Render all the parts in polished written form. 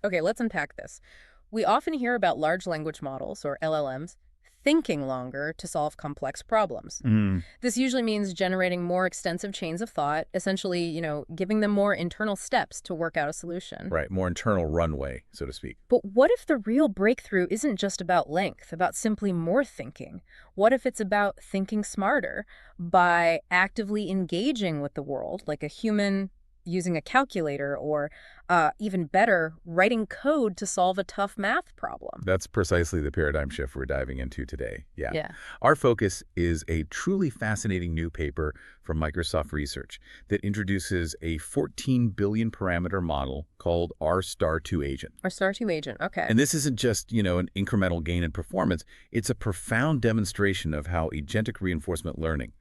Okay, let's unpack this. We often hear about large language models, or LLMs, thinking longer to solve complex problems. Mm, This usually means generating more extensive chains of thought, essentially, giving them more internal steps to work out a solution. right, more internal runway, so to speak. But what if the real breakthrough isn't just about length, about simply more thinking? What if it's about thinking smarter by actively engaging with the world, like a human using a calculator, or even better, writing code to solve a tough math problem? That's precisely the paradigm shift we're diving into today. Yeah. Yeah. Our focus is a truly fascinating new paper from Microsoft Research that introduces a 14 billion parameter model called rStar2 agent. Or star 2 agent, okay. And this isn't just, an incremental gain in performance. It's a profound demonstration of how agentic reinforcement learning,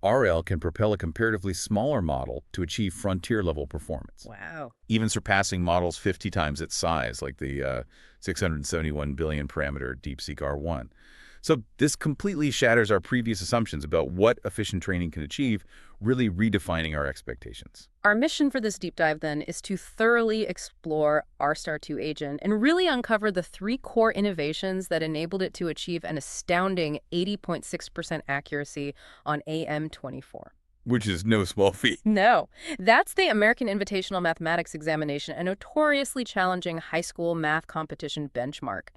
RL, can propel a comparatively smaller model to achieve frontier-level performance, Wow. even surpassing models 50 times its size, like the 671 billion parameter DeepSeek R1. So this completely shatters our previous assumptions about what efficient training can achieve, really redefining our expectations. Our mission for this deep dive, then, is to thoroughly explore rStar2 agent and really uncover the three core innovations that enabled it to achieve an astounding 80.6% accuracy on AM24. Which is no small feat. No, that's the American Invitational Mathematics Examination, a notoriously challenging high school math competition benchmark.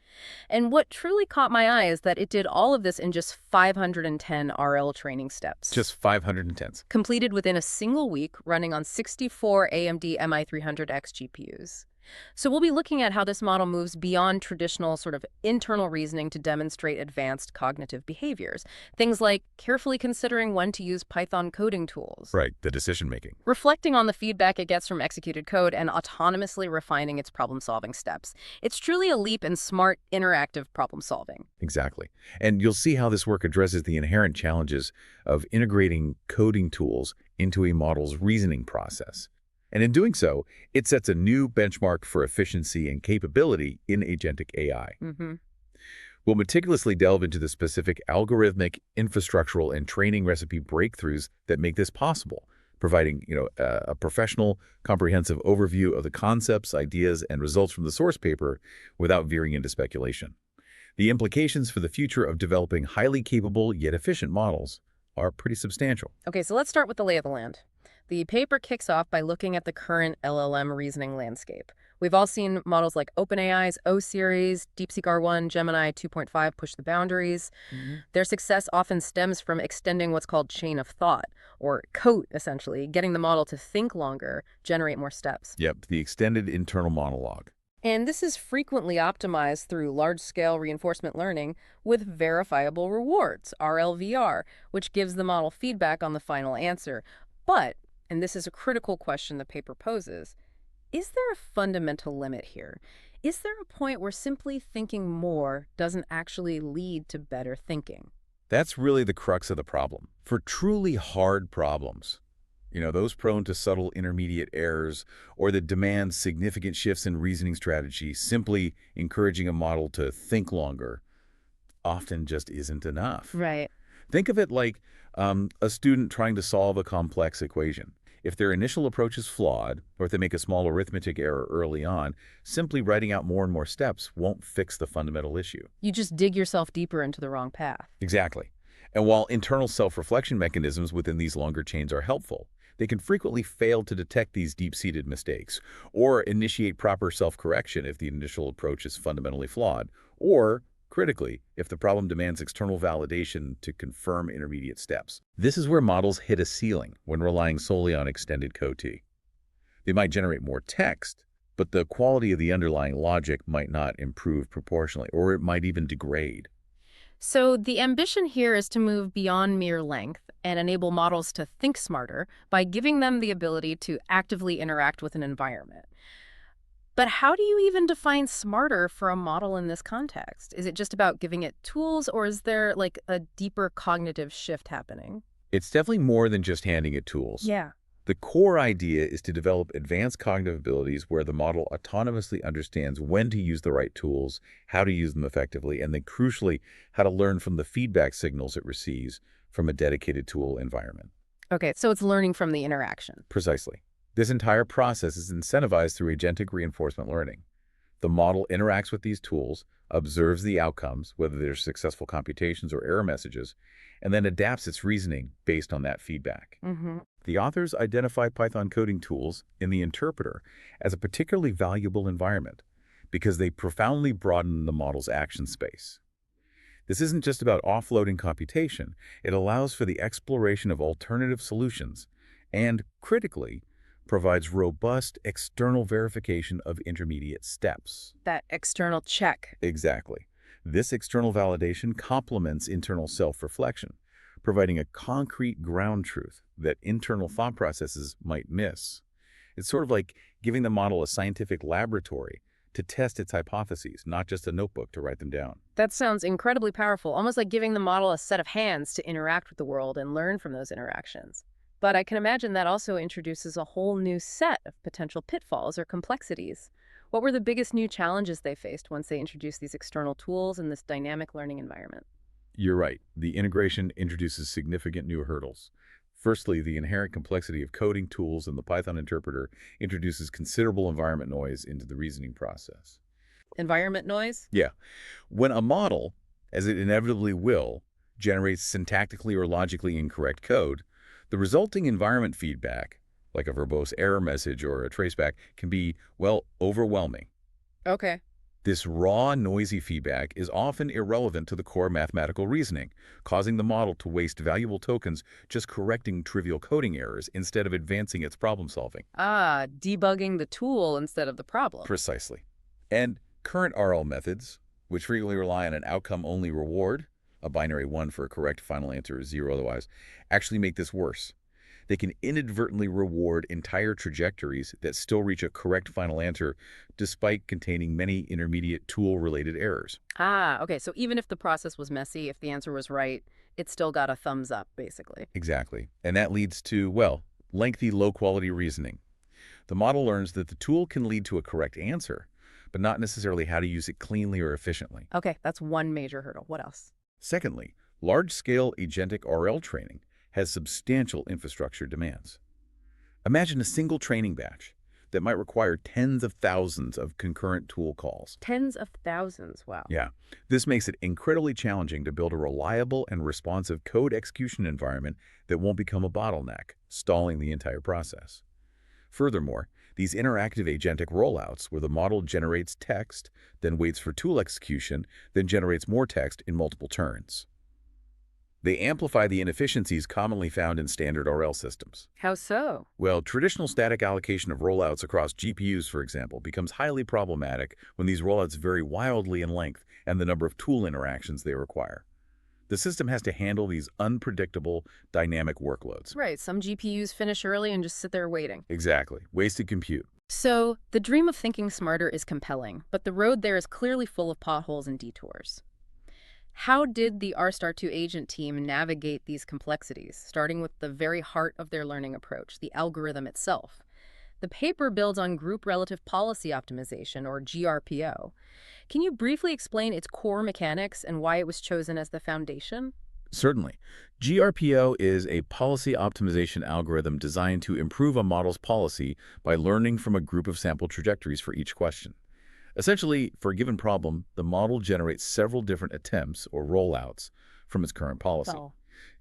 And what truly caught my eye is that it did all of this in just 510 RL training steps. Just 510s. Completed within a single week, running on 64 AMD MI300X GPUs. So we'll be looking at how this model moves beyond traditional sort of internal reasoning to demonstrate advanced cognitive behaviors. Things like carefully considering when to use Python coding tools, Right, the decision-making. reflecting on the feedback it gets from executed code, and autonomously refining its problem-solving steps. It's truly a leap in smart, interactive problem-solving. Exactly. And you'll see how this work addresses the inherent challenges of integrating coding tools into a model's reasoning process. And in doing so, it sets a new benchmark for efficiency and capability in agentic AI. Mm-hmm. We'll meticulously delve into the specific algorithmic, infrastructural, and training recipe breakthroughs that make this possible, providing a professional, comprehensive overview of the concepts, ideas, and results from the source paper without veering into speculation. The implications for the future of developing highly capable yet efficient models are pretty substantial. Okay, so let's start with the lay of the land. The paper kicks off by looking at the current LLM reasoning landscape. We've all seen models like OpenAI's O-Series, DeepSeek R1, Gemini 2.5 push the boundaries. Their success often stems from extending what's called chain of thought, or COAT, essentially, getting the model to think longer, generate more steps. Yep, the extended internal monologue. And this is frequently optimized through large-scale reinforcement learning with verifiable rewards, RLVR, which gives the model feedback on the final answer. But, and this is a critical question the paper poses, is there a fundamental limit here? Is there a point where simply thinking more doesn't actually lead to better thinking? That's really the crux of the problem. For truly hard problems, those prone to subtle intermediate errors or that demand significant shifts in reasoning strategy, simply encouraging a model to think longer often just isn't enough. Right. Think of it like a student trying to solve a complex equation. If their initial approach is flawed, or if they make a small arithmetic error early on, simply writing out more and more steps won't fix the fundamental issue. You just dig yourself deeper into the wrong path. Exactly. And while internal self-reflection mechanisms within these longer chains are helpful, they can frequently fail to detect these deep-seated mistakes or initiate proper self-correction if the initial approach is fundamentally flawed, or, critically, if the problem demands external validation to confirm intermediate steps. This is where models hit a ceiling when relying solely on extended COT. They might generate more text, but the quality of the underlying logic might not improve proportionally, or it might even degrade. So the ambition here is to move beyond mere length and enable models to think smarter by giving them the ability to actively interact with an environment. But how do you even define smarter for a model in this context? Is it just about giving it tools, or is there like a deeper cognitive shift happening? It's definitely more than just handing it tools. Yeah. The core idea is to develop advanced cognitive abilities where the model autonomously understands when to use the right tools, how to use them effectively, and then crucially, how to learn from the feedback signals it receives from a dedicated tool environment. Okay, so it's learning from the interaction. Precisely. This entire process is incentivized through agentic reinforcement learning. The model interacts with these tools, observes the outcomes, whether they're successful computations or error messages, and then adapts its reasoning based on that feedback. Mm-hmm. The authors identify Python coding tools in the interpreter as a particularly valuable environment because they profoundly broaden the model's action space. This isn't just about offloading computation. It allows for the exploration of alternative solutions and, critically, provides robust external verification of intermediate steps. That external check. Exactly. This external validation complements internal self-reflection, providing a concrete ground truth that internal thought processes might miss. It's sort of like giving the model a scientific laboratory to test its hypotheses, not just a notebook to write them down. That sounds incredibly powerful, almost like giving the model a set of hands to interact with the world and learn from those interactions. But I can imagine that also introduces a whole new set of potential pitfalls or complexities. What were the biggest new challenges they faced once they introduced these external tools in this dynamic learning environment? You're right. The integration introduces significant new hurdles. Firstly, the inherent complexity of coding tools in the Python interpreter introduces considerable environment noise into the reasoning process. Environment noise? Yeah. When a model, as it inevitably will, generates syntactically or logically incorrect code, the resulting environment feedback, like a verbose error message or a traceback, can be, well, overwhelming. Okay. This raw, noisy feedback is often irrelevant to the core mathematical reasoning, causing the model to waste valuable tokens just correcting trivial coding errors instead of advancing its problem solving. Ah, debugging the tool instead of the problem. Precisely. And current RL methods, which frequently rely on an outcome-only reward, a binary 1 for a correct final answer or 0 otherwise, actually make this worse. They can inadvertently reward entire trajectories that still reach a correct final answer despite containing many intermediate tool-related errors. Ah, okay. So even if the process was messy, if the answer was right, it still got a thumbs up, basically. Exactly. And that leads to, well, lengthy, low-quality reasoning. The model learns that the tool can lead to a correct answer, but not necessarily how to use it cleanly or efficiently. Okay, that's one major hurdle. What else? Secondly, large-scale agentic RL training has substantial infrastructure demands. Imagine a single training batch that might require tens of thousands of concurrent tool calls. Tens of thousands, wow. Yeah, this makes it incredibly challenging to build a reliable and responsive code execution environment that won't become a bottleneck, stalling the entire process. Furthermore, these interactive agentic rollouts where the model generates text, then waits for tool execution, then generates more text in multiple turns. They amplify the inefficiencies commonly found in standard RL systems. How so? Well, traditional static allocation of rollouts across GPUs, for example, becomes highly problematic when these rollouts vary wildly in length and the number of tool interactions they require. The system has to handle these unpredictable, dynamic workloads. Right, some GPUs finish early and just sit there waiting. Exactly. Wasted compute. So, the dream of thinking smarter is compelling, but the road there is clearly full of potholes and detours. How did the rStar2 agent team navigate these complexities, starting with the very heart of their learning approach, the algorithm itself? The paper builds on group relative policy optimization, or GRPO. Can you briefly explain its core mechanics and why it was chosen as the foundation? Certainly. GRPO is a policy optimization algorithm designed to improve a model's policy by learning from a group of sample trajectories for each question. Essentially, for a given problem, the model generates several different attempts or rollouts from its current policy. Oh.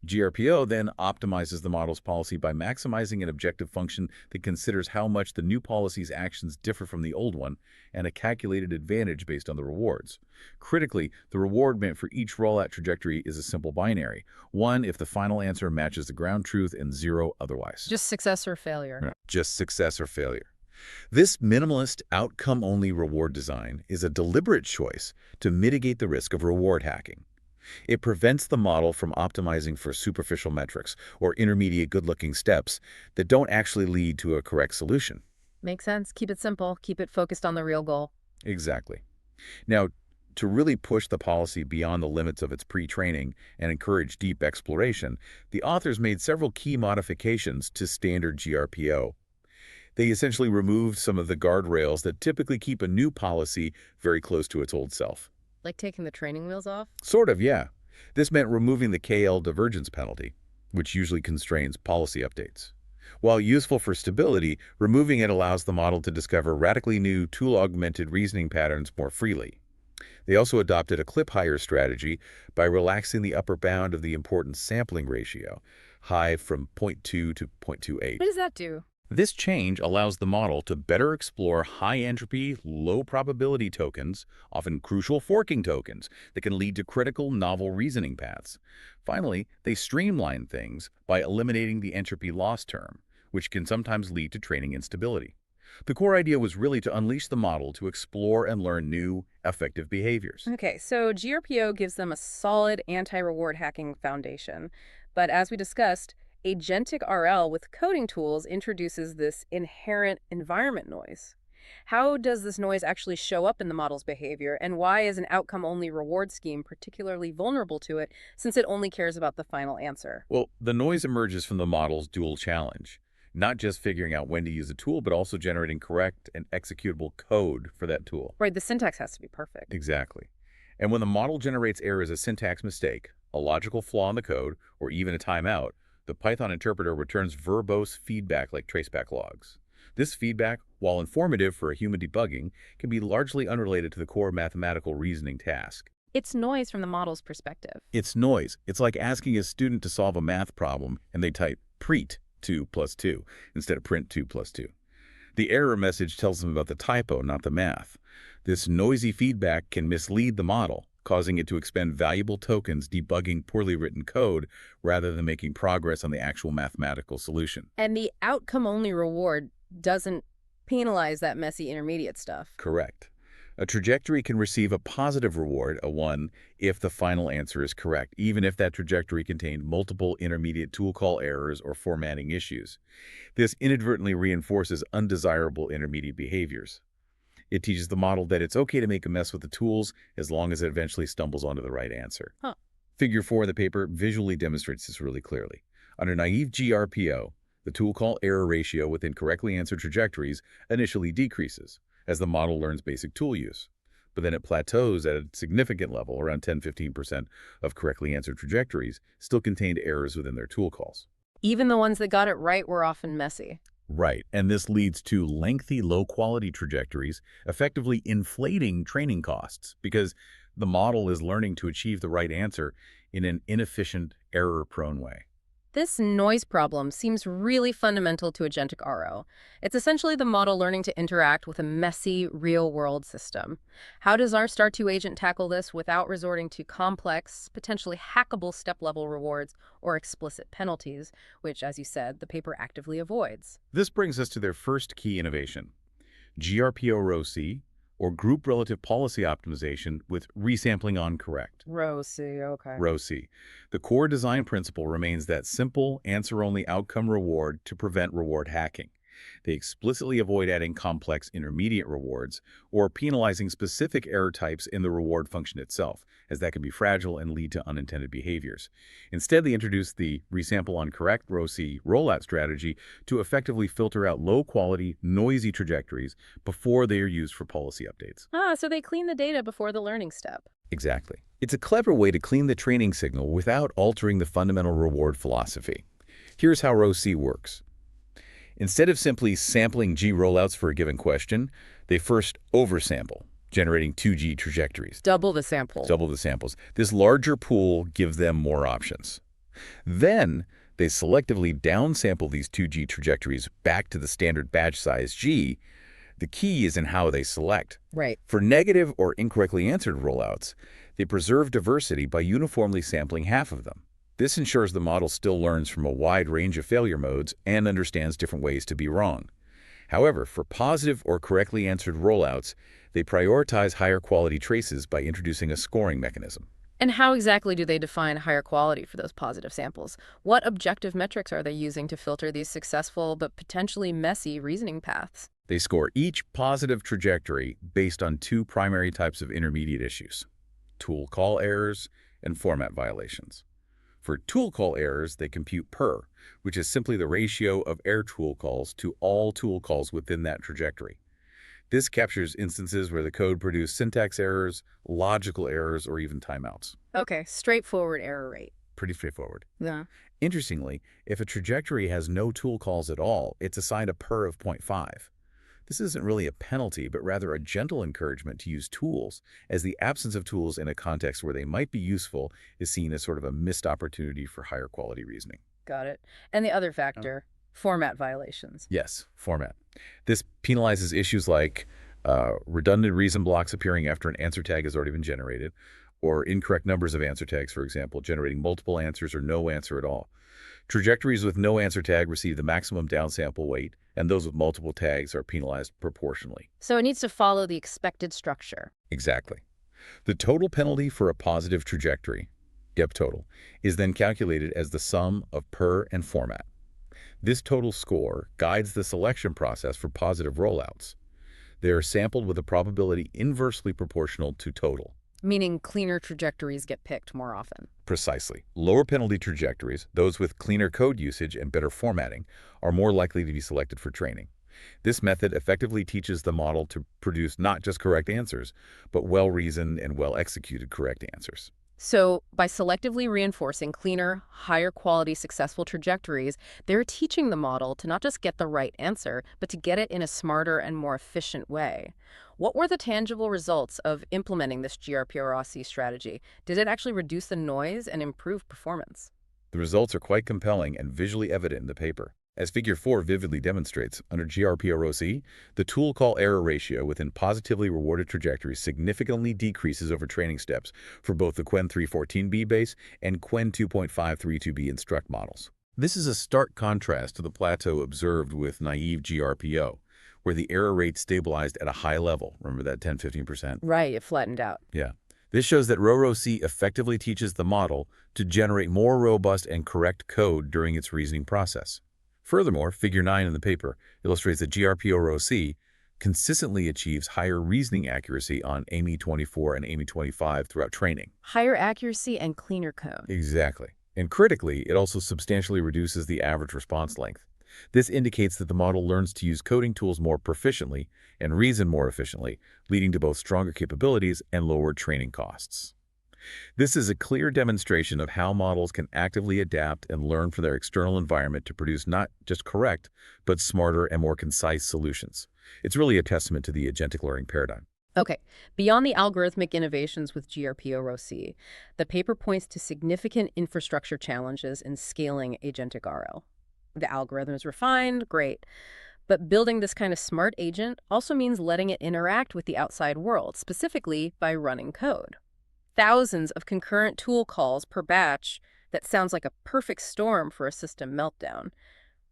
GRPO then optimizes the model's policy by maximizing an objective function that considers how much the new policy's actions differ from the old one and a calculated advantage based on the rewards. Critically, the reward meant for each rollout trajectory is a simple binary, 1 if the final answer matches the ground truth and 0 otherwise. Just success or failure. Yeah, just success or failure. This minimalist, outcome-only reward design is a deliberate choice to mitigate the risk of reward hacking. It prevents the model from optimizing for superficial metrics or intermediate good-looking steps that don't actually lead to a correct solution. Makes sense. Keep it simple. Keep it focused on the real goal. Exactly. Now, to really push the policy beyond the limits of its pre-training and encourage deep exploration, the authors made several key modifications to standard GRPO. They essentially removed some of the guardrails that typically keep a new policy very close to its old self. Like taking the training wheels off? Sort of, yeah. This meant removing the KL divergence penalty, which usually constrains policy updates. While useful for stability, removing it allows the model to discover radically new tool-augmented reasoning patterns more freely. They also adopted a clip-higher strategy by relaxing the upper bound of the importance sampling ratio, high from 0.2 to 0.28. What does that do? This change allows the model to better explore high-entropy, low-probability tokens, often crucial forking tokens, that can lead to critical novel reasoning paths. Finally, they streamline things by eliminating the entropy loss term, which can sometimes lead to training instability. The core idea was really to unleash the model to explore and learn new, effective behaviors. Okay, so GRPO gives them a solid anti-reward hacking foundation. But as we discussed, Agentic RL with coding tools introduces this inherent environment noise. How does this noise actually show up in the model's behavior, and why is an outcome-only reward scheme particularly vulnerable to it, since it only cares about the final answer? Well, the noise emerges from the model's dual challenge, not just figuring out when to use a tool, but also generating correct and executable code for that tool. Right, the syntax has to be perfect. Exactly. And when the model generates error as a syntax mistake, a logical flaw in the code, or even a timeout, the Python interpreter returns verbose feedback like traceback logs. This feedback, while informative for a human debugging, can be largely unrelated to the core mathematical reasoning task. It's noise from the model's perspective. It's noise. It's like asking a student to solve a math problem and they type "print 2 plus 2" instead of "print 2 plus 2." The error message tells them about the typo, not the math. This noisy feedback can mislead the model, causing it to expend valuable tokens debugging poorly written code rather than making progress on the actual mathematical solution. And the outcome-only reward doesn't penalize that messy intermediate stuff. Correct. A trajectory can receive a positive reward, a 1, if the final answer is correct, even if that trajectory contained multiple intermediate tool call errors or formatting issues. This inadvertently reinforces undesirable intermediate behaviors. It teaches the model that it's okay to make a mess with the tools as long as it eventually stumbles onto the right answer. Huh. Figure 4 of the paper visually demonstrates this really clearly. Under naive GRPO, the tool call error ratio within correctly answered trajectories initially decreases as the model learns basic tool use. But then it plateaus at a significant level, around 10–15% of correctly answered trajectories still contained errors within their tool calls. Even the ones that got it right were often messy. Right, and this leads to lengthy, low-quality trajectories, effectively inflating training costs because the model is learning to achieve the right answer in an inefficient, error-prone way. This noise problem seems really fundamental to Agentic RO. It's essentially the model learning to interact with a messy, real-world system. How does rStar2 agent tackle this without resorting to complex, potentially hackable step-level rewards or explicit penalties, which, as you said, the paper actively avoids? This brings us to their first key innovation, GRPO Rho-C, or Group Relative Policy Optimization with resampling on correct. Rho-C, okay. Rho-C. The core design principle remains that simple, answer-only outcome reward to prevent reward hacking. They explicitly avoid adding complex intermediate rewards or penalizing specific error types in the reward function itself, as that can be fragile and lead to unintended behaviors. Instead, they introduce the resample on correct Rho-C rollout strategy to effectively filter out low-quality, noisy trajectories before they are used for policy updates. So they clean the data before the learning step. Exactly. It's a clever way to clean the training signal without altering the fundamental reward philosophy. Here's how Rho-C works. Instead of simply sampling G rollouts for a given question, they first oversample, generating 2G trajectories. Double the sample. Double the samples. This larger pool gives them more options. Then, they selectively downsample these 2G trajectories back to the standard batch size G. The key is in how they select. Right. For negative or incorrectly answered rollouts, they preserve diversity by uniformly sampling half of them. This ensures the model still learns from a wide range of failure modes and understands different ways to be wrong. However, for positive or correctly answered rollouts, they prioritize higher quality traces by introducing a scoring mechanism. And how exactly do they define higher quality for those positive samples? What objective metrics are they using to filter these successful but potentially messy reasoning paths? They score each positive trajectory based on two primary types of intermediate issues: tool call errors and format violations. For tool call errors, they compute per, which is simply the ratio of error tool calls to all tool calls within that trajectory. This captures instances where the code produced syntax errors, logical errors, or even timeouts. Okay, straightforward error rate. Pretty straightforward. Yeah. Interestingly, if a trajectory has no tool calls at all, it's assigned a PER of 0.5. This isn't really a penalty, but rather a gentle encouragement to use tools, as the absence of tools in a context where they might be useful is seen as sort of a missed opportunity for higher quality reasoning. Got it. And the other factor, format violations. Yes, format. This penalizes issues like redundant reason blocks appearing after an answer tag has already been generated, or incorrect numbers of answer tags, for example, generating multiple answers or no answer at all. Trajectories with no answer tag receive the maximum downsample weight, and those with multiple tags are penalized proportionally. So it needs to follow the expected structure. Exactly. The total penalty for a positive trajectory, depth total, is then calculated as the sum of PER and format. This total score guides the selection process for positive rollouts. They are sampled with a probability inversely proportional to total. Meaning cleaner trajectories get picked more often. Precisely. Lower penalty trajectories, those with cleaner code usage and better formatting, are more likely to be selected for training. This method effectively teaches the model to produce not just correct answers, but well-reasoned and well-executed correct answers. So by selectively reinforcing cleaner, higher quality successful trajectories, they're teaching the model to not just get the right answer, but to get it in a smarter and more efficient way. What were the tangible results of implementing this GRPROC strategy? Did it actually reduce the noise and improve performance? The results are quite compelling and visually evident in the paper. As Figure 4 vividly demonstrates, under GRPROC, the tool call error ratio within positively rewarded trajectories significantly decreases over training steps for both the Qwen 314B base and Qwen 2.532B instruct models. This is a stark contrast to the plateau observed with naive GRPO, where the error rate stabilized at a high level. Remember that 10–15%? Right, it flattened out. Yeah. This shows that rORC effectively teaches the model to generate more robust and correct code during its reasoning process. Furthermore, Figure 9 in the paper illustrates that GRPROC consistently achieves higher reasoning accuracy on AMI 24 and AMI 25 throughout training. Higher accuracy and cleaner code. Exactly. And critically, it also substantially reduces the average response length. This indicates that the model learns to use coding tools more proficiently and reason more efficiently, leading to both stronger capabilities and lower training costs. This is a clear demonstration of how models can actively adapt and learn from their external environment to produce not just correct, but smarter and more concise solutions. It's really a testament to the agentic learning paradigm. Okay, beyond the algorithmic innovations with GRPROC, the paper points to significant infrastructure challenges in scaling agentic RL. The algorithm is refined, great. But building this kind of smart agent also means letting it interact with the outside world, specifically by running code. Thousands of concurrent tool calls per batch, that sounds like a perfect storm for a system meltdown.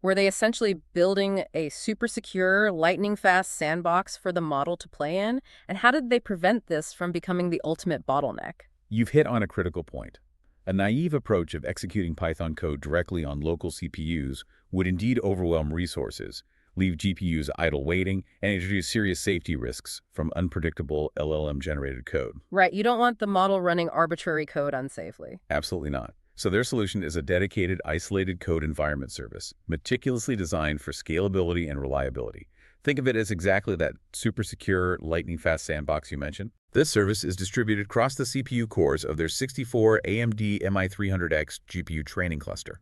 Were they essentially building a super secure, lightning-fast sandbox for the model to play in? And how did they prevent this from becoming the ultimate bottleneck? You've hit on a critical point. A naive approach of executing Python code directly on local CPUs would indeed overwhelm resources, leave GPUs idle waiting, and introduce serious safety risks from unpredictable LLM-generated code. Right, you don't want the model running arbitrary code unsafely. Absolutely not. So their solution is a dedicated, isolated code environment service, meticulously designed for scalability and reliability. Think of it as exactly that super secure, lightning-fast sandbox you mentioned. This service is distributed across the CPU cores of their 64 AMD MI300X GPU training cluster.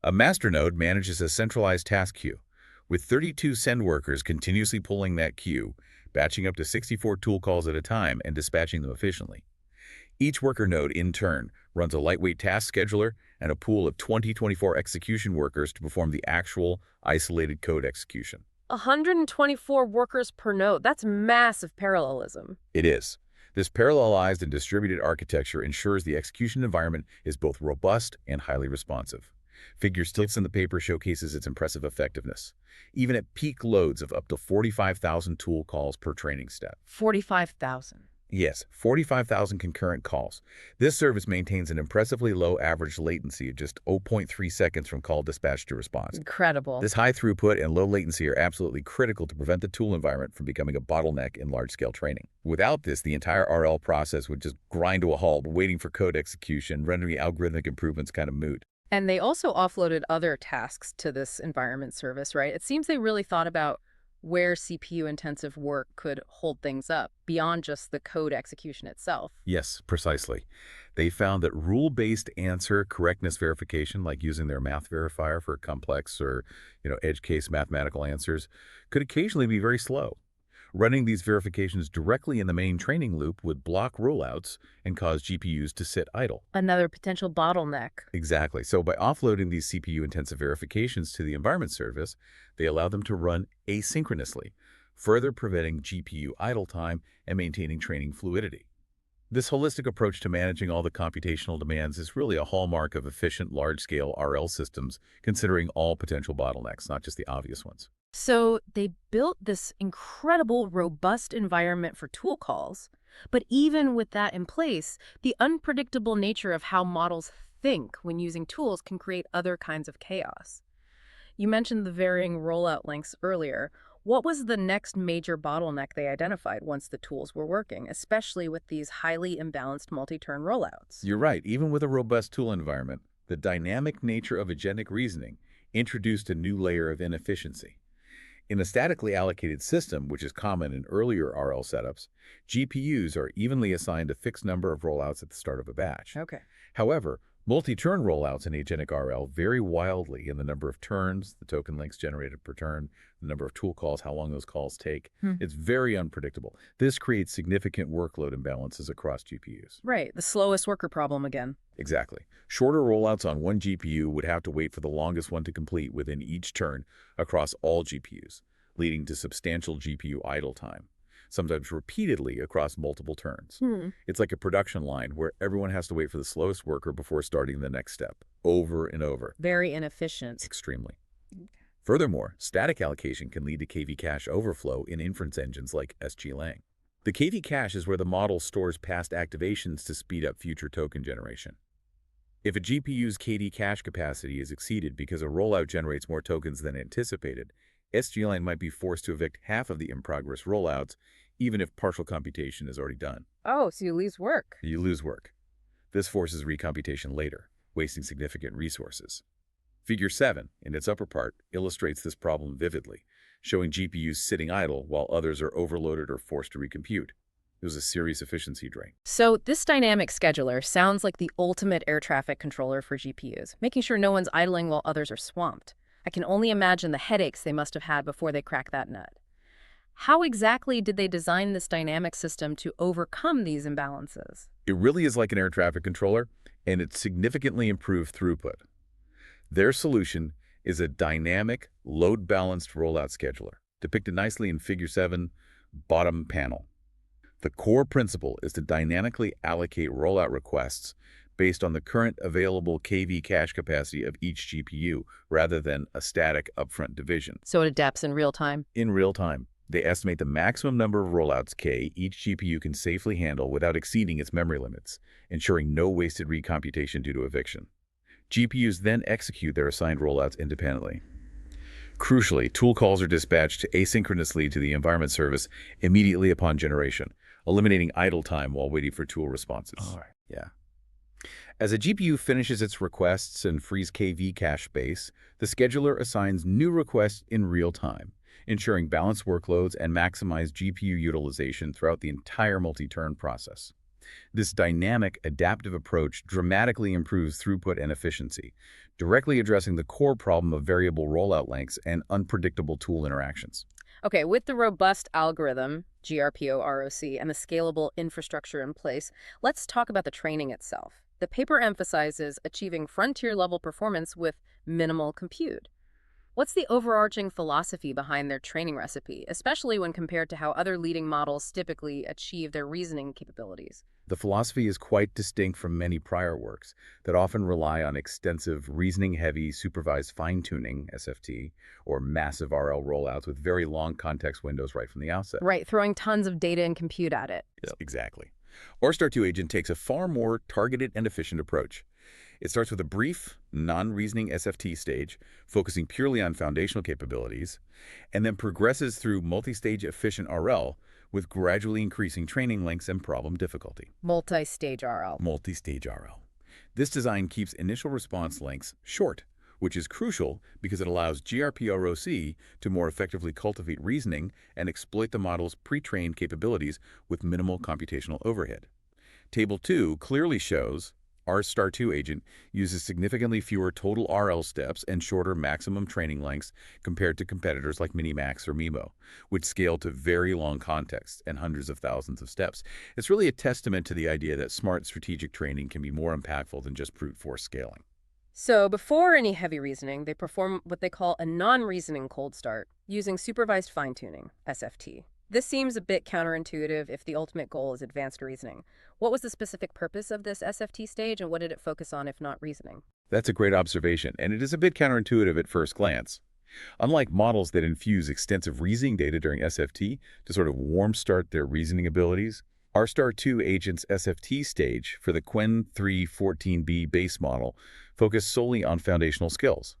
A master node manages a centralized task queue, with 32 send workers continuously pulling that queue, batching up to 64 tool calls at a time and dispatching them efficiently. Each worker node, in turn, runs a lightweight task scheduler and a pool of 20–24 execution workers to perform the actual, isolated code execution. 124 workers per node. That's massive parallelism. It is. This parallelized and distributed architecture ensures the execution environment is both robust and highly responsive. Figure 6 in the paper showcases its impressive effectiveness, even at peak loads of up to 45,000 tool calls per training step. 45,000. Yes, 45,000 concurrent calls. This service maintains an impressively low average latency of just 0.3 seconds from call dispatch to response. Incredible. This high throughput and low latency are absolutely critical to prevent the tool environment from becoming a bottleneck in large-scale training. Without this, the entire RL process would just grind to a halt, waiting for code execution, rendering algorithmic improvements kind of moot. And they also offloaded other tasks to this environment service, right? It seems they really thought about where CPU-intensive work could hold things up beyond just the code execution itself. Yes, precisely. They found that rule-based answer correctness verification, like using their math verifier for complex or, edge case mathematical answers, could occasionally be very slow. Running these verifications directly in the main training loop would block rollouts and cause GPUs to sit idle. Another potential bottleneck. Exactly. So by offloading these CPU-intensive verifications to the environment service, they allow them to run asynchronously, further preventing GPU idle time and maintaining training fluidity. This holistic approach to managing all the computational demands is really a hallmark of efficient, large-scale RL systems, considering all potential bottlenecks, not just the obvious ones. So they built this incredible, robust environment for tool calls. But even with that in place, the unpredictable nature of how models think when using tools can create other kinds of chaos. You mentioned the varying rollout lengths earlier. What was the next major bottleneck they identified once the tools were working, especially with these highly imbalanced multi-turn rollouts? You're right. Even with a robust tool environment, the dynamic nature of agentic reasoning introduced a new layer of inefficiency. In a statically allocated system, which is common in earlier RL setups, GPUs are evenly assigned a fixed number of rollouts at the start of a batch. Okay. However, multi-turn rollouts in agentic RL vary wildly in the number of turns, the token lengths generated per turn, the number of tool calls, how long those calls take. It's very unpredictable. This creates significant workload imbalances across GPUs. Right, the slowest worker problem again. Exactly. Shorter rollouts on one GPU would have to wait for the longest one to complete within each turn across all GPUs, leading to substantial GPU idle time, sometimes repeatedly across multiple turns. It's like a production line where everyone has to wait for the slowest worker before starting the next step, over and over. Very inefficient. Extremely. Furthermore, static allocation can lead to KV cache overflow in inference engines like SGLang. The KV cache is where the model stores past activations to speed up future token generation. If a GPU's KD cache capacity is exceeded because a rollout generates more tokens than anticipated, SGLang might be forced to evict half of the in-progress rollouts, even if partial computation is already done. Oh, so you lose work. You lose work. This forces recomputation later, wasting significant resources. Figure 7, in its upper part, illustrates this problem vividly, showing GPUs sitting idle while others are overloaded or forced to recompute. It was a serious efficiency drain. So this dynamic scheduler sounds like the ultimate air traffic controller for GPUs, making sure no one's idling while others are swamped. I can only imagine the headaches they must have had before they cracked that nut. How exactly did they design this dynamic system to overcome these imbalances? It really is like an air traffic controller, and it significantly improved throughput. Their solution is a dynamic, load-balanced rollout scheduler, depicted nicely in Figure 7, bottom panel. The core principle is to dynamically allocate rollout requests based on the current available KV cache capacity of each GPU, rather than a static upfront division. So it adapts in real time? In real time. They estimate the maximum number of rollouts K each GPU can safely handle without exceeding its memory limits, ensuring no wasted recomputation due to eviction. GPUs then execute their assigned rollouts independently. Crucially, tool calls are dispatched asynchronously to the environment service immediately upon generation, eliminating idle time while waiting for tool responses. Yeah. As a GPU finishes its requests and frees KV cache space, the scheduler assigns new requests in real time, ensuring balanced workloads and maximized GPU utilization throughout the entire multi-turn process. This dynamic, adaptive approach dramatically improves throughput and efficiency, directly addressing the core problem of variable rollout lengths and unpredictable tool interactions. Okay, with the robust algorithm, GRPO ROC, and the scalable infrastructure in place, let's talk about the training itself. The paper emphasizes achieving frontier-level performance with minimal compute. What's the overarching philosophy behind their training recipe, especially when compared to how other leading models typically achieve their reasoning capabilities? The philosophy is quite distinct from many prior works that often rely on extensive reasoning-heavy supervised fine-tuning, SFT, or massive RL rollouts with very long context windows right from the outset. Right, throwing tons of data and compute at it. Yep. Exactly. rStar2 agent takes a far more targeted and efficient approach. It starts with a brief, non-reasoning SFT stage, focusing purely on foundational capabilities, and then progresses through multi-stage efficient RL with gradually increasing training lengths and problem difficulty. Multi-stage RL. Multi-stage RL. This design keeps initial response lengths short, which is crucial because it allows GRPROC to more effectively cultivate reasoning and exploit the model's pre-trained capabilities with minimal computational overhead. Table 2 clearly shows rStar2 agent uses significantly fewer total RL steps and shorter maximum training lengths compared to competitors like Minimax or Mimo, which scale to very long contexts and hundreds of thousands of steps. It's really a testament to the idea that smart strategic training can be more impactful than just brute force scaling. So before any heavy reasoning, they perform what they call a non-reasoning cold start, using supervised fine-tuning, SFT. This seems a bit counterintuitive if the ultimate goal is advanced reasoning. What was the specific purpose of this SFT stage, and what did it focus on if not reasoning? That's a great observation, and it is a bit counterintuitive at first glance. Unlike models that infuse extensive reasoning data during SFT to sort of warm start their reasoning abilities, rStar2 agent's SFT stage for the Qwen 314B base model focused solely on foundational skills.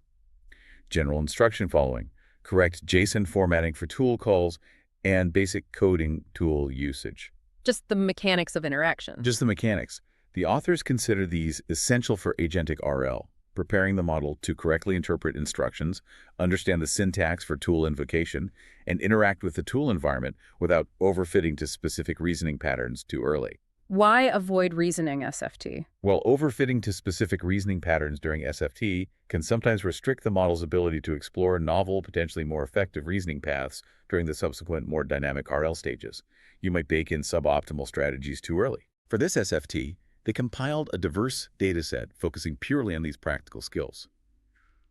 General instruction following, correct JSON formatting for tool calls, and basic coding tool usage. Just the mechanics of interaction. Just the mechanics. The authors consider these essential for agentic RL, preparing the model to correctly interpret instructions, understand the syntax for tool invocation, and interact with the tool environment without overfitting to specific reasoning patterns too early. Why avoid reasoning SFT? While overfitting to specific reasoning patterns during SFT can sometimes restrict the model's ability to explore novel, potentially more effective reasoning paths during the subsequent, more dynamic RL stages. You might bake in suboptimal strategies too early. For this SFT, they compiled a diverse dataset focusing purely on these practical skills.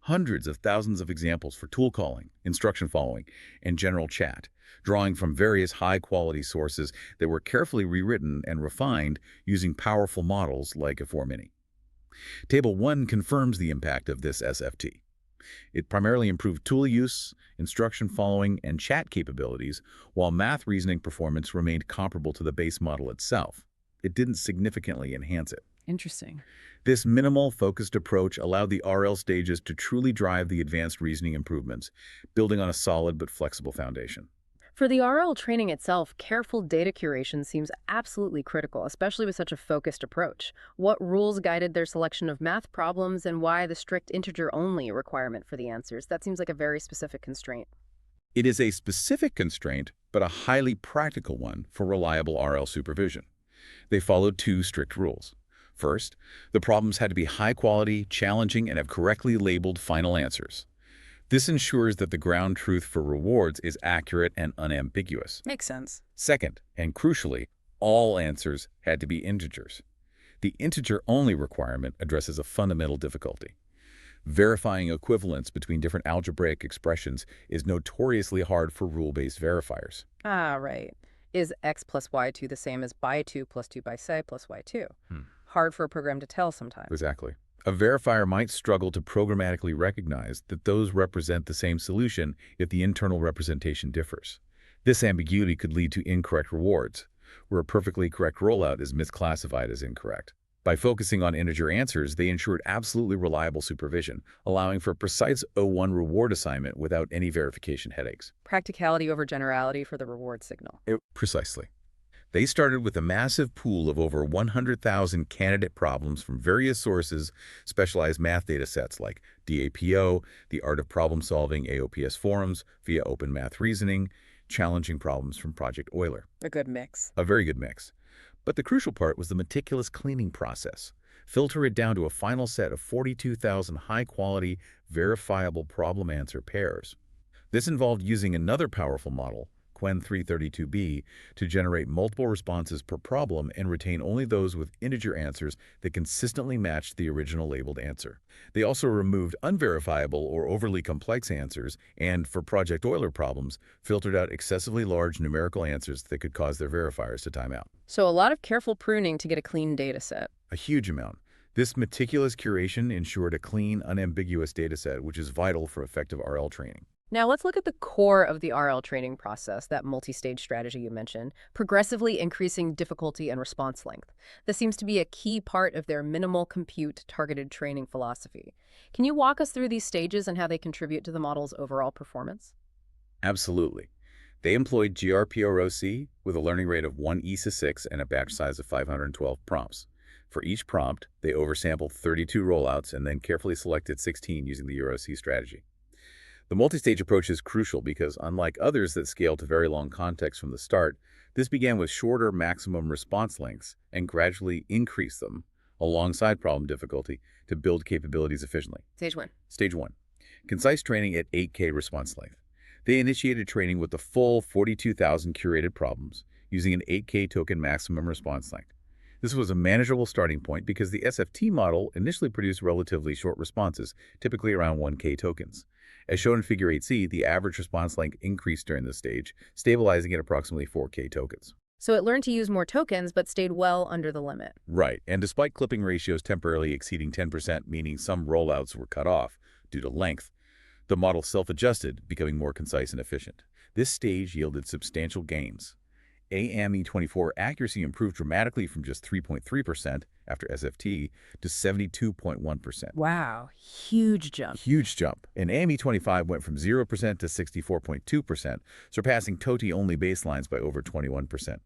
Hundreds of thousands of examples for tool calling, instruction following, and general chat, drawing from various high-quality sources that were carefully rewritten and refined using powerful models like A4 Table 1 confirms the impact of this SFT. It primarily improved tool use, instruction following, and chat capabilities, while math reasoning performance remained comparable to the base model itself. It didn't significantly enhance it. Interesting. This minimal, focused approach allowed the RL stages to truly drive the advanced reasoning improvements, building on a solid but flexible foundation. For the RL training itself, careful data curation seems absolutely critical, especially with such a focused approach. What rules guided their selection of math problems, and why the strict integer-only requirement for the answers? That seems like a very specific constraint. It is a specific constraint, but a highly practical one for reliable RL supervision. They followed two strict rules. First, the problems had to be high quality, challenging, and have correctly labeled final answers. This ensures that the ground truth for rewards is accurate and unambiguous. Makes sense. Second, and crucially, all answers had to be integers. The integer-only requirement addresses a fundamental difficulty. Verifying equivalence between different algebraic expressions is notoriously hard for rule-based verifiers. Ah, right. Is x plus y2 the same as by2 plus 2 by psi plus y2? Hard for a program to tell sometimes. Exactly. A verifier might struggle to programmatically recognize that those represent the same solution if the internal representation differs. This ambiguity could lead to incorrect rewards, where a perfectly correct rollout is misclassified as incorrect. By focusing on integer answers, they ensured absolutely reliable supervision, allowing for precise O1 reward assignment without any verification headaches. Practicality over generality for the reward signal. Precisely. They started with a massive pool of over 100,000 candidate problems from various sources, specialized math data sets like DAPO, the Art of Problem Solving AOPS forums, via Open Math Reasoning, challenging problems from Project Euler. A good mix. A very good mix. But the crucial part was the meticulous cleaning process. Filter it down to a final set of 42,000 high-quality, verifiable problem answer pairs. This involved using another powerful model, Qwen 332B, to generate multiple responses per problem and retain only those with integer answers that consistently matched the original labeled answer. They also removed unverifiable or overly complex answers and, for Project Euler problems, filtered out excessively large numerical answers that could cause their verifiers to time out. So a lot of careful pruning to get a clean data set. A huge amount. This meticulous curation ensured a clean, unambiguous dataset, which is vital for effective RL training. Now let's look at the core of the RL training process, that multi-stage strategy you mentioned, progressively increasing difficulty and response length. This seems to be a key part of their minimal compute targeted training philosophy. Can you walk us through these stages and how they contribute to the model's overall performance? Absolutely. They employed GRPROC with a learning rate of 1 ESA 6 and a batch size of 512 prompts. For each prompt, they oversampled 32 rollouts and then carefully selected 16 using the EuroC strategy. The multi-stage approach is crucial because, unlike others that scale to very long context from the start, this began with shorter maximum response lengths and gradually increased them alongside problem difficulty to build capabilities efficiently. Stage 1. Stage 1. Concise training at 8K response length. They initiated training with the full 42,000 curated problems using an 8K token maximum response length. This was a manageable starting point because the SFT model initially produced relatively short responses, typically around 1K tokens. As shown in Figure 8C, the average response length increased during this stage, stabilizing at approximately 4K tokens. So it learned to use more tokens, but stayed well under the limit. Right, and despite clipping ratios temporarily exceeding 10%, meaning some rollouts were cut off due to length, the model self-adjusted, becoming more concise and efficient. This stage yielded substantial gains. AME24 accuracy improved dramatically from just 3.3% after SFT to 72.1%. Wow, huge jump. Huge jump. And AME25 went from 0% to 64.2%, surpassing TOTI-only baselines by over 21%.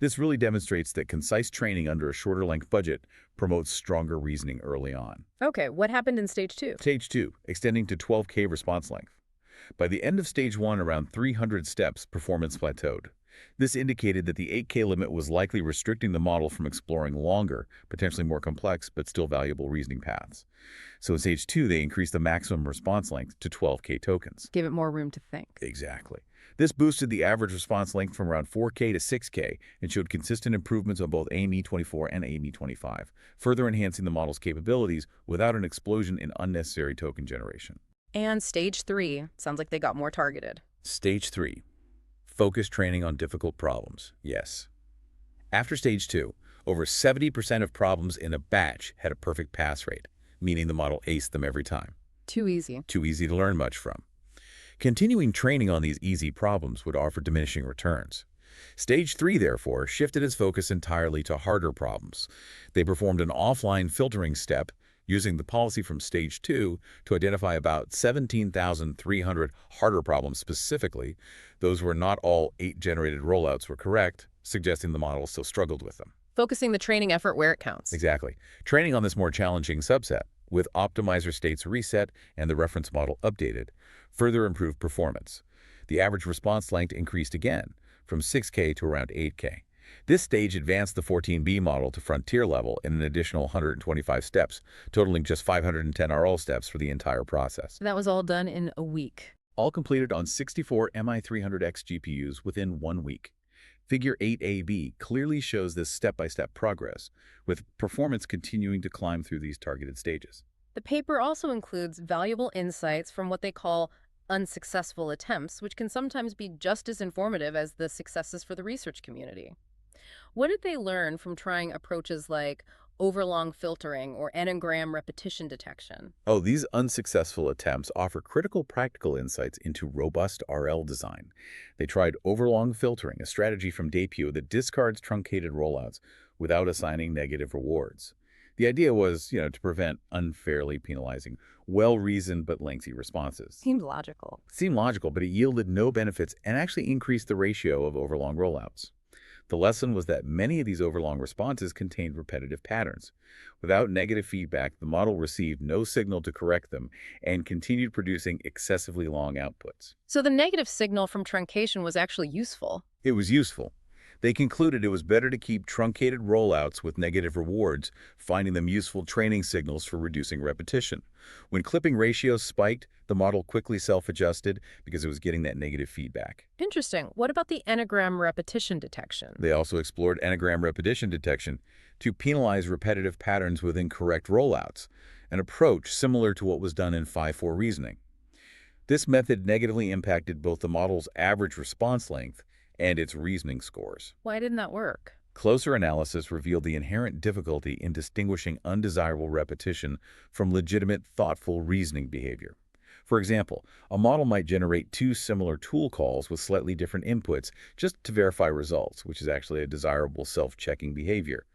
This really demonstrates that concise training under a shorter length budget promotes stronger reasoning early on. Okay, what happened in Stage 2? Stage 2, extending to 12K response length. By the end of Stage 1, around 300 steps, performance plateaued. This indicated that the 8K limit was likely restricting the model from exploring longer, potentially more complex, but still valuable reasoning paths. So in Stage 2, they increased the maximum response length to 12K tokens. Give it more room to think. Exactly. This boosted the average response length from around 4K to 6K and showed consistent improvements on both AME24 and AME25, further enhancing the model's capabilities without an explosion in unnecessary token generation. And Stage 3, sounds like they got more targeted. Stage 3. Focused training on difficult problems. Yes. After Stage 2, over 70% of problems in a batch had a perfect pass rate, meaning the model aced them every time. Too easy. Too easy to learn much from. Continuing training on these easy problems would offer diminishing returns. Stage 3, therefore, shifted its focus entirely to harder problems. They performed an offline filtering step using the policy from Stage 2 to identify about 17,300 harder problems specifically. Those were not all 8 generated rollouts were correct, suggesting the model still struggled with them. Focusing the training effort where it counts. Exactly. Training on this more challenging subset, with optimizer states reset and the reference model updated, further improved performance. The average response length increased again, from 6K to around 8K. This stage advanced the 14B model to frontier level in an additional 125 steps, totaling just 510 RL steps for the entire process. That was all done in a week. All completed on 64 MI300X GPUs within 1 week. Figure 8AB clearly shows this step-by-step progress, with performance continuing to climb through these targeted stages. The paper also includes valuable insights from what they call unsuccessful attempts, which can sometimes be just as informative as the successes for the research community. What did they learn from trying approaches like overlong filtering or n-gram repetition detection? Oh, these unsuccessful attempts offer critical practical insights into robust RL design. They tried overlong filtering, a strategy from Dapio that discards truncated rollouts without assigning negative rewards. The idea was, to prevent unfairly penalizing well-reasoned but lengthy responses. Seemed logical. Seemed logical, but it yielded no benefits and actually increased the ratio of overlong rollouts. The lesson was that many of these overlong responses contained repetitive patterns. Without negative feedback, the model received no signal to correct them and continued producing excessively long outputs. So the negative signal from truncation was actually useful. It was useful. They concluded it was better to keep truncated rollouts with negative rewards, finding them useful training signals for reducing repetition. When clipping ratios spiked, the model quickly self-adjusted because it was getting that negative feedback. Interesting. What about the n-gram repetition detection? They also explored n-gram repetition detection to penalize repetitive patterns with incorrect rollouts, an approach similar to what was done in 5-4 reasoning. This method negatively impacted both the model's average response length and its reasoning scores. Why didn't that work? Closer analysis revealed the inherent difficulty in distinguishing undesirable repetition from legitimate, thoughtful reasoning behavior. For example, a model might generate 2 similar tool calls with slightly different inputs just to verify results, which is actually a desirable self-checking behavior.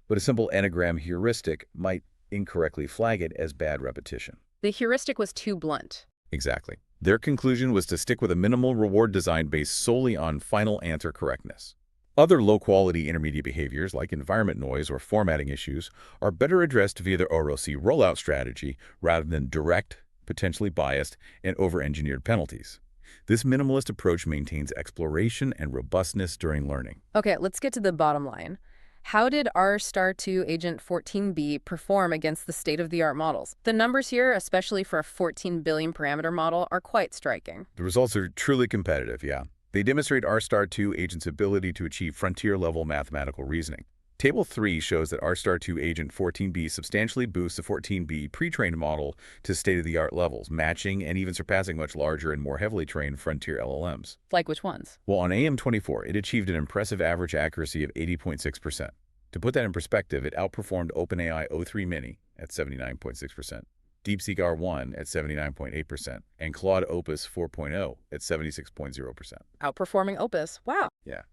But a simple n-gram heuristic might incorrectly flag it as bad repetition. The heuristic was too blunt. Exactly. Their conclusion was to stick with a minimal reward design based solely on final answer correctness. Other low-quality intermediate behaviors like environment noise or formatting issues are better addressed via the ROC rollout strategy rather than direct, potentially biased, and over-engineered penalties. This minimalist approach maintains exploration and robustness during learning. Okay, let's get to the bottom line. How did rStar2 Agent 14B perform against the state-of-the-art models? The numbers here, especially for a 14 billion parameter model, are quite striking. The results are truly competitive, yeah. They demonstrate rStar2 agent's ability to achieve frontier-level mathematical reasoning. Table 3 shows that rStar2 agent 14B substantially boosts the 14B pre-trained model to state-of-the-art levels, matching and even surpassing much larger and more heavily trained frontier LLMs. Like which ones? Well, on AM24, it achieved an impressive average accuracy of 80.6%. To put that in perspective, it outperformed OpenAI O3 Mini at 79.6%. DeepSeek R1 at 79.8%, and Claude Opus 4.0 at 76.0%. Outperforming Opus. Wow. Yeah.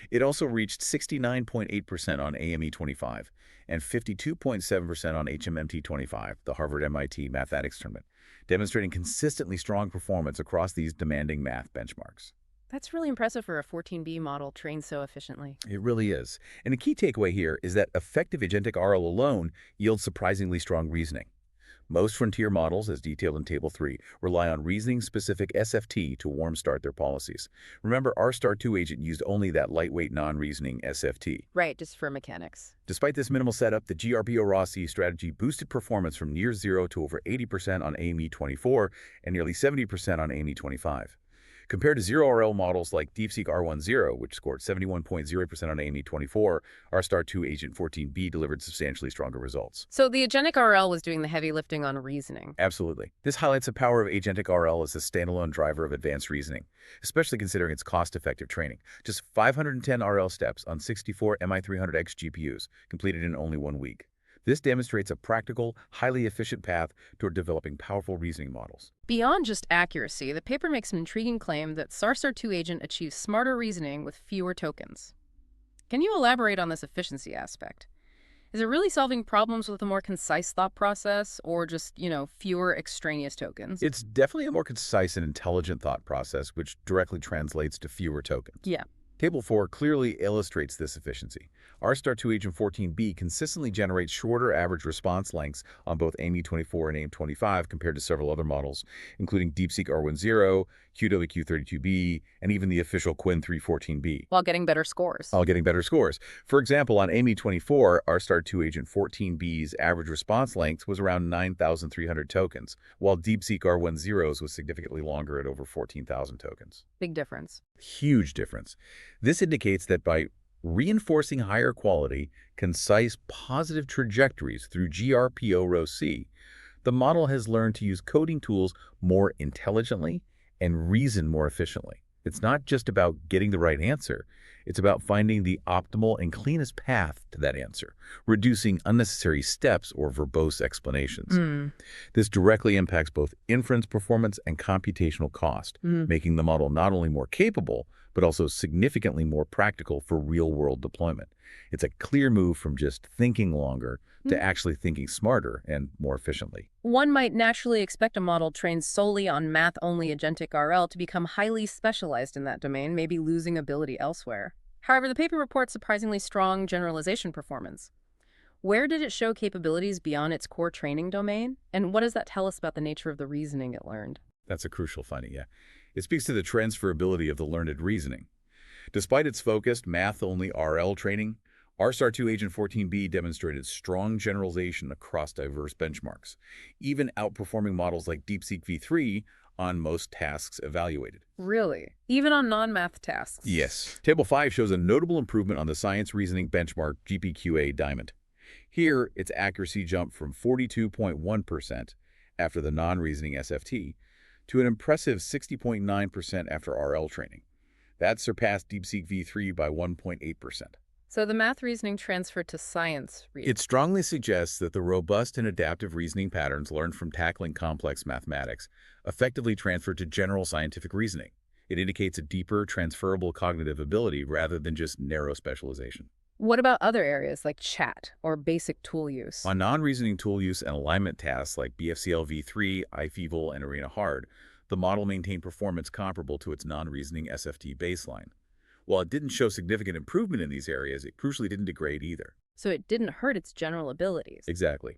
It also reached 69.8% on AME25 and 52.7% on HMMT25, the Harvard-MIT mathematics tournament, demonstrating consistently strong performance across these demanding math benchmarks. That's really impressive for a 14B model trained so efficiently. It really is. And a key takeaway here is that effective agentic RL alone yields surprisingly strong reasoning. Most frontier models, as detailed in Table 3, rely on reasoning-specific SFT to warm start their policies. Remember, rStar2 agent used only that lightweight non-reasoning SFT. Right, just for mechanics. Despite this minimal setup, the GRPO-ROC strategy boosted performance from near zero to over 80% on AME24 and nearly 70% on AME25. Compared to zero-RL models like DeepSeek R10, which scored 71.0% on AME24, rStar2 Agent 14B delivered substantially stronger results. So the Agentic RL was doing the heavy lifting on reasoning. Absolutely. This highlights the power of Agentic RL as a standalone driver of advanced reasoning, especially considering its cost-effective training. Just 510 RL steps on 64 MI300X GPUs, completed in only 1 week. This demonstrates a practical, highly efficient path toward developing powerful reasoning models. Beyond just accuracy, the paper makes an intriguing claim that rStar2 agent achieves smarter reasoning with fewer tokens. Can you elaborate on this efficiency aspect? Is it really solving problems with a more concise thought process or just, fewer extraneous tokens? It's definitely a more concise and intelligent thought process, which directly translates to fewer tokens. Yeah. Table 4 clearly illustrates this efficiency. rStar2 Agent 14B consistently generates shorter average response lengths on both AME24 and AIM25 compared to several other models, including DeepSeek R10, QWQ32B, and even the official Qwen 314B. While getting better scores. For example, on AME24, rStar2 Agent 14B's average response length was around 9,300 tokens, while DeepSeek R10's was significantly longer at over 14,000 tokens. Big difference. Huge difference. This indicates that by reinforcing higher quality, concise, positive trajectories through GRPO-ROC, the model has learned to use coding tools more intelligently and reason more efficiently. It's not just about getting the right answer. It's about finding the optimal and cleanest path to that answer, reducing unnecessary steps or verbose explanations. This directly impacts both inference performance and computational cost, making the model not only more capable, but also significantly more practical for real-world deployment. It's a clear move from just thinking longer to actually thinking smarter and more efficiently. One might naturally expect a model trained solely on math-only agentic RL to become highly specialized in that domain, maybe losing ability elsewhere. However, the paper reports surprisingly strong generalization performance. Where did it show capabilities beyond its core training domain? And what does that tell us about the nature of the reasoning it learned? That's a crucial finding, yeah. It speaks to the transferability of the learned reasoning. Despite its focused math-only RL training, rStar2 Agent 14B demonstrated strong generalization across diverse benchmarks, even outperforming models like DeepSeek V3 on most tasks evaluated. Really? Even on non-math tasks? Yes. Table 5 shows a notable improvement on the science reasoning benchmark GPQA Diamond. Here, its accuracy jumped from 42.1% after the non-reasoning SFT to an impressive 60.9% after RL training. That surpassed DeepSeek V3 by 1.8%. So the math reasoning transferred to science reasoning. It strongly suggests that the robust and adaptive reasoning patterns learned from tackling complex mathematics effectively transferred to general scientific reasoning. It indicates a deeper, transferable cognitive ability rather than just narrow specialization. What about other areas like chat or basic tool use? On non-reasoning tool use and alignment tasks like BFCL V3, IFEVL, and Arena Hard, the model maintained performance comparable to its non-reasoning SFT baseline. While it didn't show significant improvement in these areas, it crucially didn't degrade either. So it didn't hurt its general abilities. Exactly.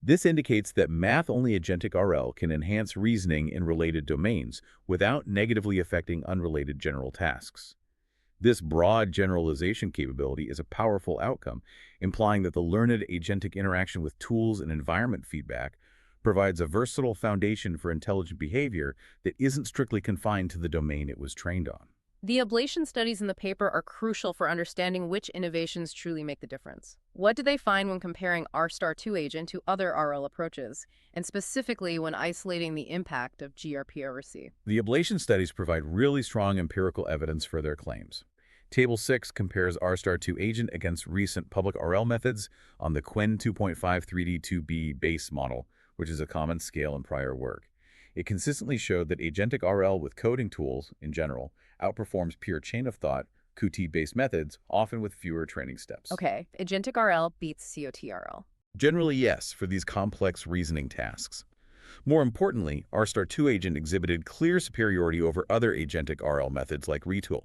This indicates that math-only agentic RL can enhance reasoning in related domains without negatively affecting unrelated general tasks. This broad generalization capability is a powerful outcome, implying that the learned agentic interaction with tools and environment feedback provides a versatile foundation for intelligent behavior that isn't strictly confined to the domain it was trained on. The ablation studies in the paper are crucial for understanding which innovations truly make the difference. What did they find when comparing rStar2 agent to other RL approaches, and specifically when isolating the impact of GRPORC? The ablation studies provide really strong empirical evidence for their claims. Table 6 compares rStar2 agent against recent public RL methods on the Qwen 2.5 3D2B base model, which is a common scale in prior work. It consistently showed that agentic RL with coding tools, in general, outperforms pure chain-of-thought, QT-based methods, often with fewer training steps. Okay, agentic RL beats COT-RL. Generally, yes, for these complex reasoning tasks. More importantly, rStar2 agent exhibited clear superiority over other agentic RL methods like retool.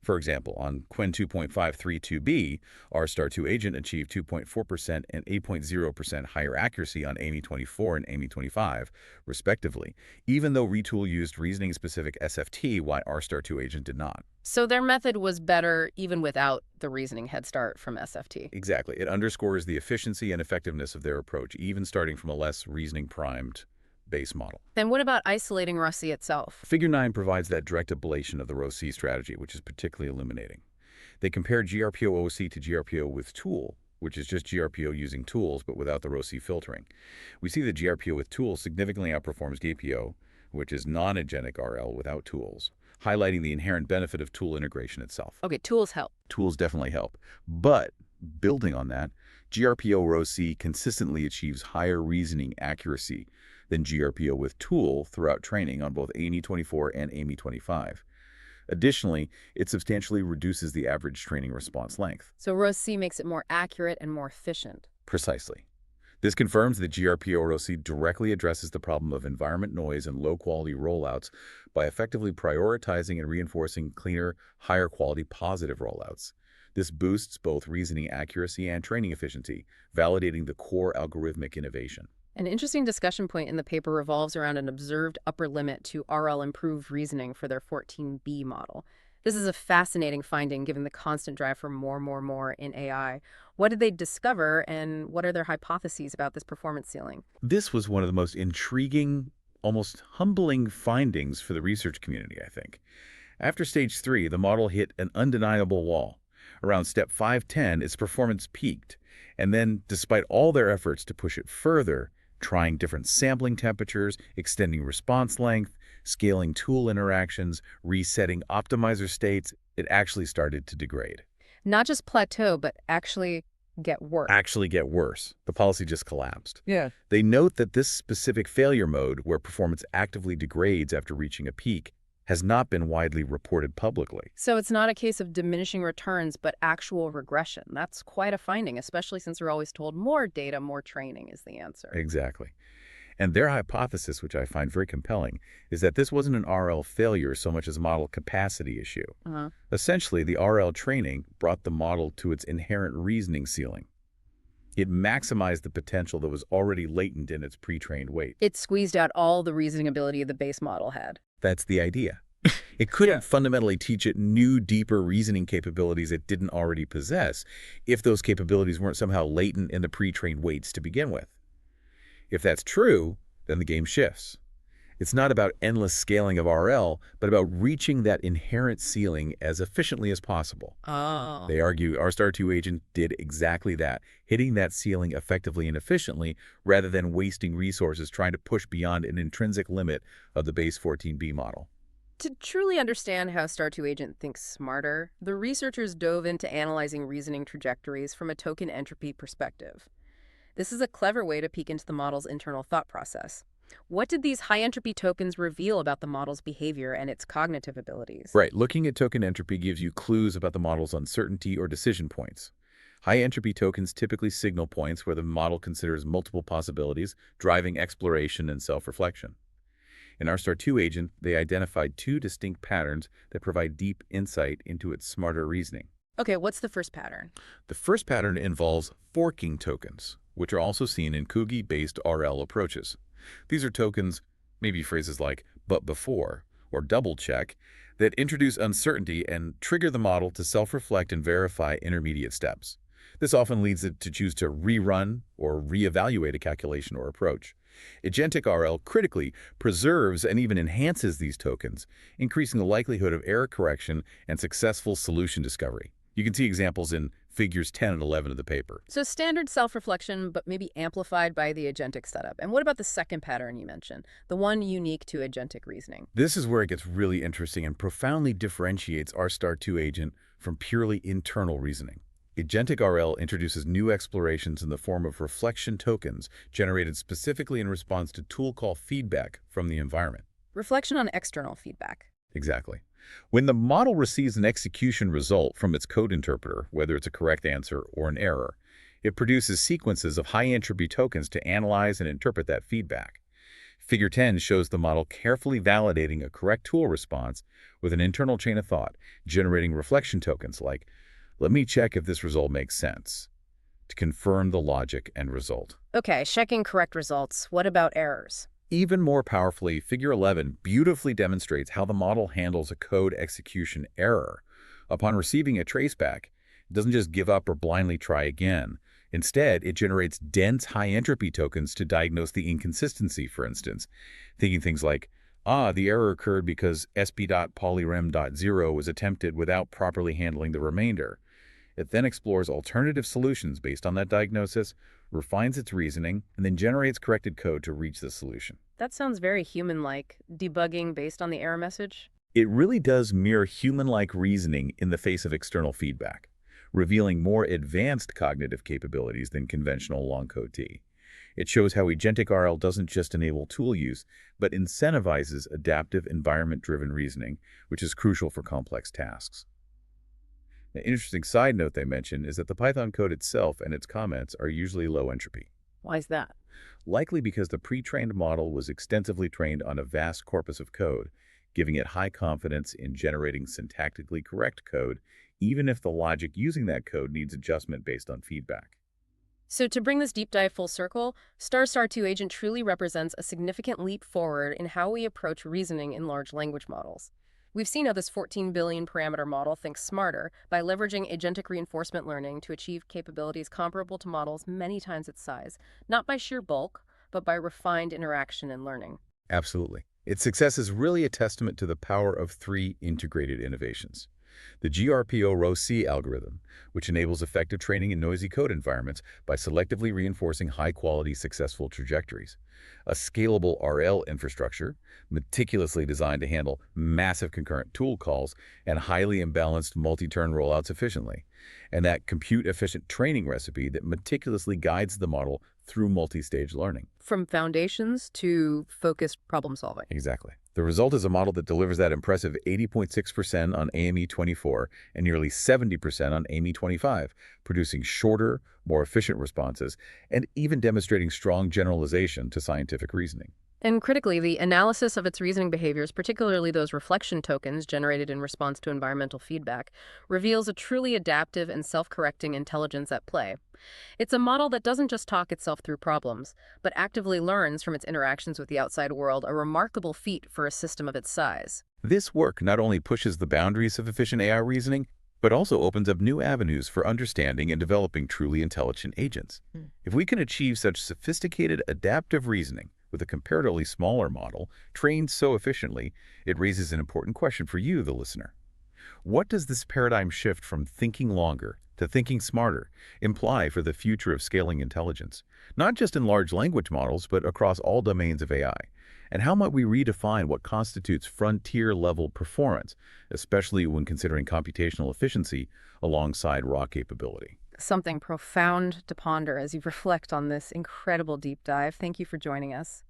For example, on Qwen 2.532b, rStar2 agent achieved 2.4% and 8.0% higher accuracy on AMI 24 and AMI 25, respectively, even though retool used reasoning-specific SFT, while rStar2 agent did not. So their method was better even without the reasoning head start from SFT. Exactly. It underscores the efficiency and effectiveness of their approach, even starting from a less reasoning-primed base model. Then what about isolating rSC itself? Figure 9 provides that direct ablation of the rSC strategy, which is particularly illuminating. They compared GRPO-OC to GRPO with tool, which is just GRPO using tools but without the rSC filtering. We see that GRPO with tools significantly outperforms GPO, which is non-agentic RL without tools, highlighting the inherent benefit of tool integration itself. Okay, tools help. Tools definitely help. But building on that, GRPO-ROC consistently achieves higher reasoning accuracy than GRPO with tool throughout training on both AMI 24 and AMI 25. Additionally, it substantially reduces the average training response length. So rSC makes it more accurate and more efficient. Precisely. This confirms that GRPO-ROC directly addresses the problem of environment noise and low-quality rollouts by effectively prioritizing and reinforcing cleaner, higher-quality positive rollouts. This boosts both reasoning accuracy and training efficiency, validating the core algorithmic innovation. An interesting discussion point in the paper revolves around an observed upper limit to RL improved reasoning for their 14B model. This is a fascinating finding given the constant drive for more in AI. What did they discover, and what are their hypotheses about this performance ceiling? This was one of the most intriguing, almost humbling findings for the research community, I think. After stage 3, the model hit an undeniable wall. Around step 510, its performance peaked, and then, despite all their efforts to push it further, trying different sampling temperatures, extending response length, scaling tool interactions, resetting optimizer states, it actually started to degrade. Not just plateau, but actually get worse. The policy just collapsed. Yeah. They note that this specific failure mode, where performance actively degrades after reaching a peak, has not been widely reported publicly. So it's not a case of diminishing returns, but actual regression. That's quite a finding, especially since we're always told more data, more training is the answer. Exactly. And their hypothesis, which I find very compelling, is that this wasn't an RL failure so much as a model capacity issue. Essentially, the RL training brought the model to its inherent reasoning ceiling. It maximized the potential that was already latent in its pre-trained weight. It squeezed out all the reasoning ability the base model had. That's the idea. It couldn't fundamentally teach it new, deeper reasoning capabilities it didn't already possess if those capabilities weren't somehow latent in the pre-trained weights to begin with. If that's true, then the game shifts. It's not about endless scaling of RL, but about reaching that inherent ceiling as efficiently as possible. Oh. They argue rStar2 agent did exactly that, hitting that ceiling effectively and efficiently rather than wasting resources trying to push beyond an intrinsic limit of the base 14B model. To truly understand how rStar2 agent thinks smarter, the researchers dove into analyzing reasoning trajectories from a token entropy perspective. This is a clever way to peek into the model's internal thought process. What did these high-entropy tokens reveal about the model's behavior and its cognitive abilities? Right. Looking at token entropy gives you clues about the model's uncertainty or decision points. High-entropy tokens typically signal points where the model considers multiple possibilities, driving exploration and self-reflection. In rStar2 agent, they identified two distinct patterns that provide deep insight into its smarter reasoning. Okay, what's the first pattern? The first pattern involves forking tokens, which are also seen in Kugi-based RL approaches. These are tokens, maybe phrases like "but before" or "double check," that introduce uncertainty and trigger the model to self-reflect and verify intermediate steps. This often leads it to choose to rerun or reevaluate a calculation or approach. Agentic RL critically preserves and even enhances these tokens, increasing the likelihood of error correction and successful solution discovery. You can see examples in figures 10 and 11 of the paper. So standard self-reflection, but maybe amplified by the agentic setup. And what about the second pattern you mentioned, the one unique to agentic reasoning? This is where it gets really interesting and profoundly differentiates rStar2 agent from purely internal reasoning. Agentic RL introduces new explorations in the form of reflection tokens generated specifically in response to tool call feedback from the environment. Reflection on external feedback. Exactly. When the model receives an execution result from its code interpreter, whether it's a correct answer or an error, it produces sequences of high-entropy tokens to analyze and interpret that feedback. Figure 10 shows the model carefully validating a correct tool response with an internal chain of thought, generating reflection tokens like, "Let me check if this result makes sense," to confirm the logic and result. Okay, checking correct results. What about errors? Even more powerfully, Figure 11 beautifully demonstrates how the model handles a code execution error. Upon receiving a traceback, it doesn't just give up or blindly try again. Instead, it generates dense high-entropy tokens to diagnose the inconsistency, for instance, thinking things like, the error occurred because sp.polyrem.0 was attempted without properly handling the remainder. It then explores alternative solutions based on that diagnosis, refines its reasoning, and then generates corrected code to reach the solution. That sounds very human-like, debugging based on the error message. It really does mirror human-like reasoning in the face of external feedback, revealing more advanced cognitive capabilities than conventional long-code T. It shows how Agentic RL doesn't just enable tool use, but incentivizes adaptive environment-driven reasoning, which is crucial for complex tasks. An interesting side note they mention is that the Python code itself and its comments are usually low entropy. Why is that? Likely because the pre-trained model was extensively trained on a vast corpus of code, giving it high confidence in generating syntactically correct code, even if the logic using that code needs adjustment based on feedback. So to bring this deep dive full circle, rStar2 agent truly represents a significant leap forward in how we approach reasoning in large language models. We've seen how this 14 billion parameter model thinks smarter by leveraging agentic reinforcement learning to achieve capabilities comparable to models many times its size, not by sheer bulk, but by refined interaction and learning. Absolutely. Its success is really a testament to the power of three integrated innovations. The GRPO-Rho-C algorithm, which enables effective training in noisy code environments by selectively reinforcing high-quality, successful trajectories. A scalable RL infrastructure, meticulously designed to handle massive concurrent tool calls and highly imbalanced multi-turn rollouts efficiently. And that compute-efficient training recipe that meticulously guides the model through multi-stage learning. From foundations to focused problem solving. Exactly. The result is a model that delivers that impressive 80.6% on AME24 and nearly 70% on AME25, producing shorter, more efficient responses, and even demonstrating strong generalization to scientific reasoning. And critically, the analysis of its reasoning behaviors, particularly those reflection tokens generated in response to environmental feedback, reveals a truly adaptive and self-correcting intelligence at play. It's a model that doesn't just talk itself through problems, but actively learns from its interactions with the outside world, a remarkable feat for a system of its size. This work not only pushes the boundaries of efficient AI reasoning, but also opens up new avenues for understanding and developing truly intelligent agents. If we can achieve such sophisticated adaptive reasoning with a comparatively smaller model trained so efficiently, it raises an important question for you, the listener. What does this paradigm shift from thinking longer to thinking smarter imply for the future of scaling intelligence, not just in large language models, but across all domains of AI? And how might we redefine what constitutes frontier-level performance, especially when considering computational efficiency alongside raw capability? Something profound to ponder as you reflect on this incredible deep dive. Thank you for joining us.